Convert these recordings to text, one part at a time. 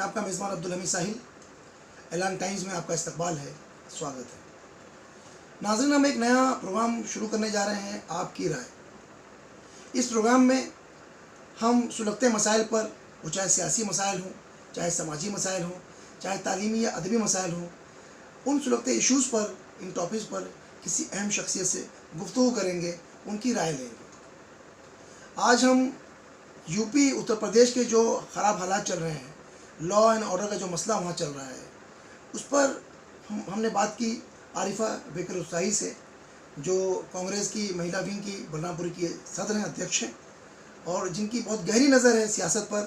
आपका मेज़बान अब्दुल हमीद साहिल। ऐलान टाइम्स में आपका इस्तकबाल है, स्वागत है। नाज़रीन, हम एक नया प्रोग्राम शुरू करने जा रहे हैं, आपकी राय। इस प्रोग्राम में हम सुलगते मसाइल पर, वो चाहे सियासी मसाइल हों, चाहे समाजी मसाइल हों, चाहे तालीमी या अदबी मसाइल हों, उन सुलगते इश्यूज़ पर, इन टॉपिक्स पर किसी अहम शख्सियत से गुफ्तगू करेंगे, उनकी राय लेंगे। आज हम यूपी उत्तर प्रदेश के जो ख़राब हालात चल रहे हैं, लॉ एंड ऑर्डर का जो मसला वहाँ चल रहा है, उस पर हमने बात की आरिफा बेकर उत्साही से, जो कांग्रेस की महिला विंग की बलरामपुर की सदर हैं, अध्यक्ष हैं, और जिनकी बहुत गहरी नज़र है सियासत पर,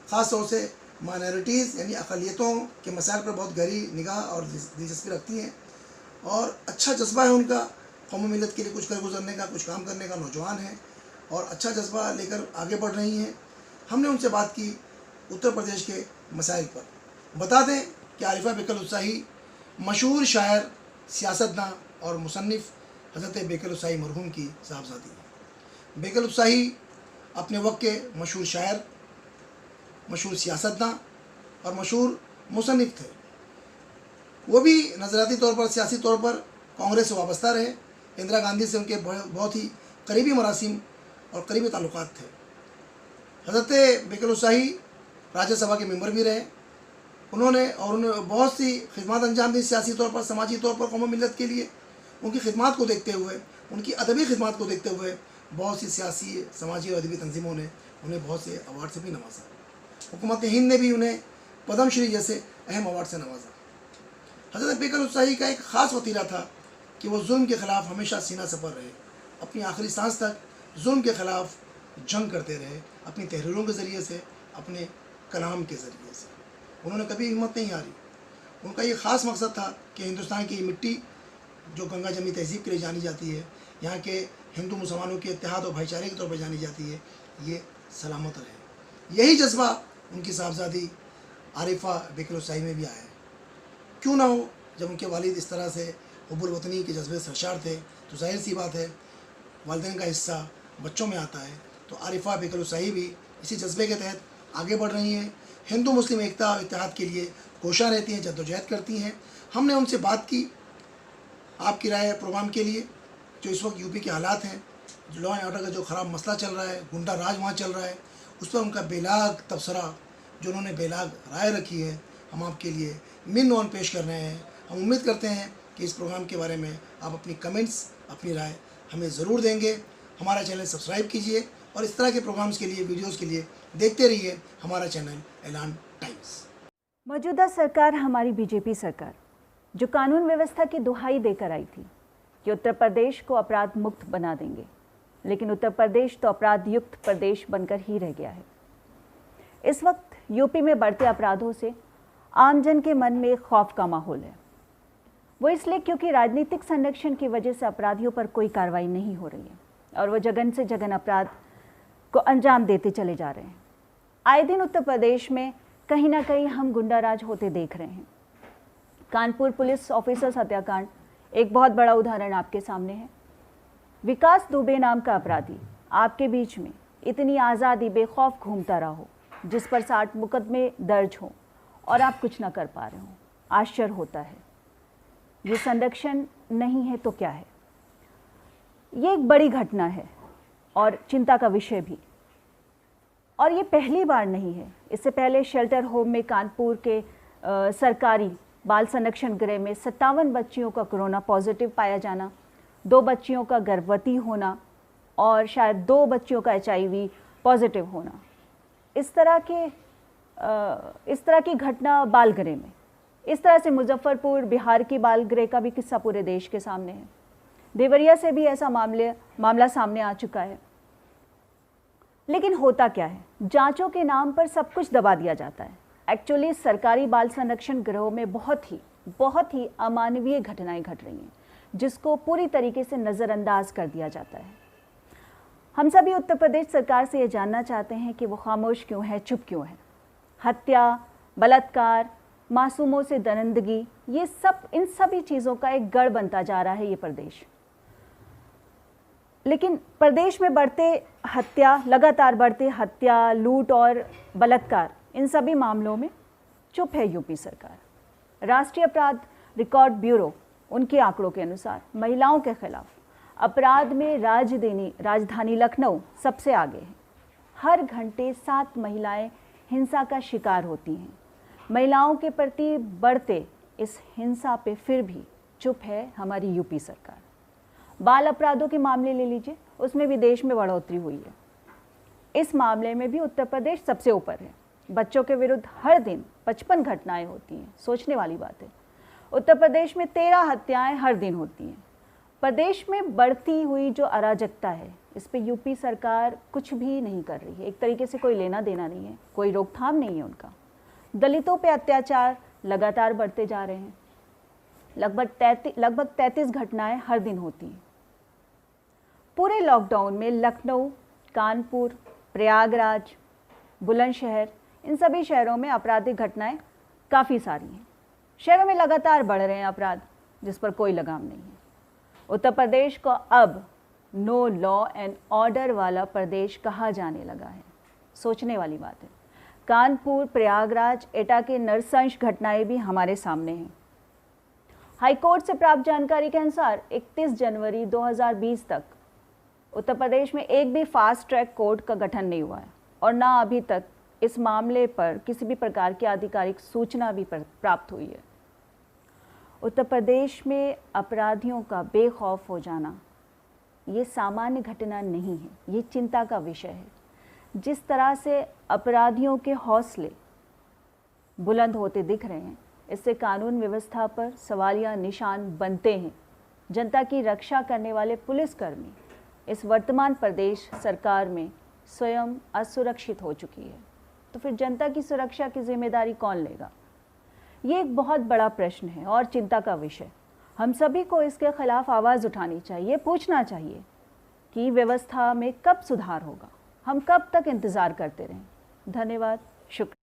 ख़ास तौर से माइनॉरिटीज़ यानी अक़लियतों के मसाइल पर बहुत गहरी निगाह और दिलचस्पी रखती हैं, और अच्छा जज्बा है उनका, कौम मिलत के लिए कुछ कर गुजरने का, कुछ काम करने का नौजवान है और अच्छा जज्बा लेकर आगे बढ़ रही हैं। हमने उनसे बात की उत्तर प्रदेश के मसाइल पर। बता दें कि आरिफा बेकर उत्साही मशहूर शायर, सियासतदान और मुसन्निफ़ हज़रत बेकर उत्साही मरहूम की साहबजादी हैं। बेकर उत्साही अपने वक्त के मशहूर शायर, मशहूर सियासतदान और मशहूर मुसन्निफ़ थे। वो भी नज़रियाती तौर पर, सियासी तौर पर कांग्रेस से वाबस्ता रहे। इंदिरा गांधी से उनके बहुत ही करीबी मरासिम और करीबी ताल्लुकात थे। हज़रत बेकर उत्साही राज्यसभा के मेंबर भी रहे। उन्होंने बहुत सी खिदमत अंजाम दी, सियासी तौर पर, समाजी तौर पर कौम मिलत के लिए। उनकी खिदमत को देखते हुए, उनकी अदबी खिदमत को देखते हुए बहुत सी सियासी, समाजी और अदबी तंजीमों ने उन्हें बहुत से अवार्ड से भी नवाजा। हुकूमत हिंद ने भी उन्हें पद्मश्री जैसे अहम अवार्ड से नवाजा। हज़रत बेकर उत्साही का एक ख़ास वतीरा था कि वो जुल्म के ख़िलाफ़ हमेशा सीना सपर रहे। अपनी आखिरी सांस तक जुल्म के ख़िलाफ़ जंग करते रहे, अपनी तहरीरों के ज़रिए से, अपने कलाम के ज़रिए से। उन्होंने कभी हिम्मत नहीं हारी। उनका ये ख़ास मकसद था कि हिंदुस्तान की मिट्टी, जो गंगा जमनी तहज़ीब के लिए जानी जाती है, यहाँ के हिंदू मुसलमानों के इत्तेहाद और भाईचारे के तौर पर जानी जाती है, ये सलामत रहे। यही जज्बा उनकी साहबजादी आरिफा बेकर उत्साही में भी आया है। क्यों ना हो, जब उनके वालिद इस तरह से हुब्बुल वतनी के जज्बे सरशार थे, तो जाहिर सी बात है वालिदैन का हिस्सा बच्चों में आता है। तो आरिफा बेकर उत्साही भी इसी जज्बे के तहत आगे बढ़ रही हैं, हिंदू मुस्लिम एकता और इत्तेहाद के लिए कोशिश रहती हैं, जद्दोजहद करती हैं। हमने उनसे बात की आपकी राय प्रोग्राम के लिए। जो इस वक्त यूपी के हालात हैं, लॉ एंड ऑर्डर का जो ख़राब मसला चल रहा है, गुंडा राज वहाँ चल रहा है, उस पर उनका बेलाग तबसरा, जो उन्होंने बेलाग राय रखी है, हम आपके लिए मिन ऑन पेश कर रहे हैं। हम उम्मीद करते हैं कि इस प्रोग्राम के बारे में आप अपनी कमेंट्स, अपनी राय हमें ज़रूर देंगे। हमारा चैनल सब्सक्राइब कीजिए और इस तरह के प्रोग्राम्स के लिए, वीडियोज़ के लिए देखते रहिए हमारा चैनल ऐलान टाइम्स। मौजूदा सरकार हमारी बीजेपी सरकार, जो कानून व्यवस्था की दुहाई देकर आई थी कि उत्तर प्रदेश को अपराध मुक्त बना देंगे, लेकिन उत्तर प्रदेश तो अपराध युक्त प्रदेश बनकर ही रह गया है। इस वक्त यूपी में बढ़ते अपराधों से आमजन के मन में एक खौफ का माहौल है। वो इसलिए क्योंकि राजनीतिक संरक्षण की वजह से अपराधियों पर कोई कार्रवाई नहीं हो रही है और वो जगन से जगन अपराध को अंजाम देते चले जा रहे हैं। आए दिन उत्तर प्रदेश में कहीं ना कहीं हम गुंडाराज होते देख रहे हैं। कानपुर पुलिस ऑफिसर्स हत्याकांड एक बहुत बड़ा उदाहरण आपके सामने है। विकास दुबे नाम का अपराधी आपके बीच में इतनी आज़ादी बेखौफ घूमता रहा हो, जिस पर 60 मुकदमे दर्ज हों और आप कुछ ना कर पा रहे हो, आश्चर्य होता है। ये संरक्षण नहीं है तो क्या है? ये एक बड़ी घटना है और चिंता का विषय भी। और ये पहली बार नहीं है। इससे पहले शेल्टर होम में कानपुर के सरकारी बाल संरक्षण गृह में 57 बच्चियों का कोरोना पॉजिटिव पाया जाना, 2 बच्चियों का गर्भवती होना और शायद 2 बच्चियों का HIV पॉजिटिव होना। इस तरह की घटना बाल गृह में। इस तरह से मुजफ्फरपुर बिहार की बाल गृह का भी किस्सा पूरे देश के सामने है। देवरिया से भी ऐसा मामला सामने आ चुका है। लेकिन होता क्या है? जांचों के नाम पर सब कुछ दबा दिया जाता है। एक्चुअली सरकारी बाल संरक्षण गृहों में बहुत ही अमानवीय घटनाएं घट रही हैं, जिसको पूरी तरीके से नज़रअंदाज कर दिया जाता है। हम सभी उत्तर प्रदेश सरकार से ये जानना चाहते हैं कि वो खामोश क्यों है, चुप क्यों है। हत्या, बलात्कार, मासूमों से दरिंदगी, ये सब, इन सभी चीज़ों का एक गढ़ बनता जा रहा है ये प्रदेश। लेकिन प्रदेश में लगातार बढ़ते हत्या, लूट और बलात्कार, इन सभी मामलों में चुप है यूपी सरकार। राष्ट्रीय अपराध रिकॉर्ड ब्यूरो उनके आंकड़ों के अनुसार महिलाओं के खिलाफ अपराध में राजधानी लखनऊ सबसे आगे है। हर घंटे 7 महिलाएं हिंसा का शिकार होती हैं। महिलाओं के प्रति बढ़ते इस हिंसा पे फिर भी चुप है हमारी यूपी सरकार। बाल अपराधों के मामले ले लीजिए, उसमें भी देश में बढ़ोतरी हुई है। इस मामले में भी उत्तर प्रदेश सबसे ऊपर है। बच्चों के विरुद्ध हर दिन 55 घटनाएं होती हैं। सोचने वाली बात है। उत्तर प्रदेश में 13 हत्याएं हर दिन होती हैं। प्रदेश में बढ़ती हुई जो अराजकता है, इस पे यूपी सरकार कुछ भी नहीं कर रही है। एक तरीके से कोई लेना देना नहीं है, कोई रोकथाम नहीं है उनका। दलितों पे अत्याचार लगातार बढ़ते जा रहे हैं। लगभग 33 घटनाएं हर दिन होती हैं। पूरे लॉकडाउन में लखनऊ, कानपुर, प्रयागराज, बुलंदशहर, इन सभी शहरों में आपराधिक घटनाएं काफ़ी सारी हैं। शहरों में लगातार बढ़ रहे हैं अपराध, जिस पर कोई लगाम नहीं है। उत्तर प्रदेश को अब नो लॉ एंड ऑर्डर वाला प्रदेश कहा जाने लगा है। सोचने वाली बात है। कानपुर, प्रयागराज, एटा के नरसंश घटनाएं भी हमारे सामने हैं। हाईकोर्ट से प्राप्त जानकारी के अनुसार 31 जनवरी 2020 तक उत्तर प्रदेश में एक भी फास्ट ट्रैक कोर्ट का गठन नहीं हुआ है और ना अभी तक इस मामले पर किसी भी प्रकार की आधिकारिक सूचना भी प्राप्त हुई है। उत्तर प्रदेश में अपराधियों का बेखौफ हो जाना ये सामान्य घटना नहीं है, ये चिंता का विषय है। जिस तरह से अपराधियों के हौसले बुलंद होते दिख रहे हैं, इससे कानून व्यवस्था पर सवालिया निशान बनते हैं। जनता की रक्षा करने वाले पुलिसकर्मी इस वर्तमान प्रदेश सरकार में स्वयं असुरक्षित हो चुकी है, तो फिर जनता की सुरक्षा की जिम्मेदारी कौन लेगा? ये एक बहुत बड़ा प्रश्न है और चिंता का विषय। हम सभी को इसके खिलाफ आवाज़ उठानी चाहिए, पूछना चाहिए कि व्यवस्था में कब सुधार होगा। हम कब तक इंतज़ार करते रहें? धन्यवाद, शुक्रिया।